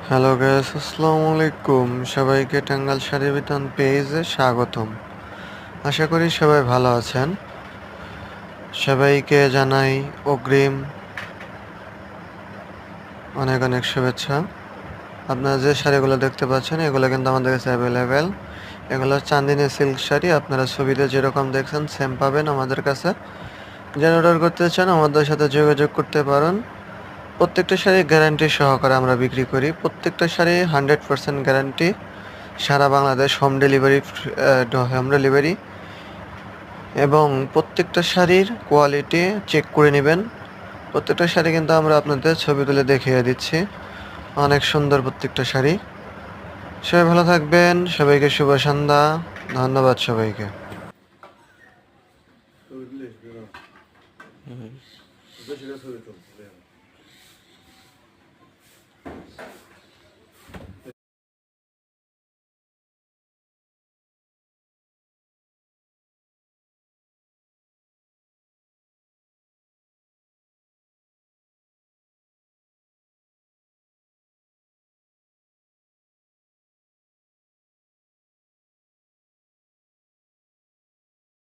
Hello guys, আসসালামু আলাইকুম। সবাইকে টাঙ্গাইল শাড়ি বিতান পেজে স্বাগতম। আশা করি সবাই ভালো আছেন। সবাইকে জানাই অগ্রিম অনেক অনেক শুভেচ্ছা। আপনারা যে শাড়িগুলো দেখতে পাচ্ছেন এগুলো কিন্তু আমাদের কাছে অ্যাভেলেবেল। এগুলো চান্দিনী সিল্ক শাড়ি। আপনারা ছবিতে যেরকম দেখছেন সেম পাবেন আমাদের কাছে। যারা অর্ডার করতে চান আমাদের সাথে যোগাযোগ করতে পারেন। প্রত্যেকটা শাড়ি গ্যারান্টি সহকারে আমরা বিক্রি করি। প্রত্যেকটা শাড়ি 100% গ্যারান্টি। সারা বাংলাদেশ হোম ডেলিভারি এবং প্রত্যেকটা শাড়ির কোয়ালিটি চেক করে নেবেন। প্রত্যেকটা শাড়ি কিন্তু আমরা আপনাদের ছবি তুলে দেখিয়ে দিচ্ছি। অনেক সুন্দর প্রত্যেকটা শাড়ি। সবাই ভালো থাকবেন। সবাইকে শুভ সন্ধ্যা। ধন্যবাদ সবাইকে।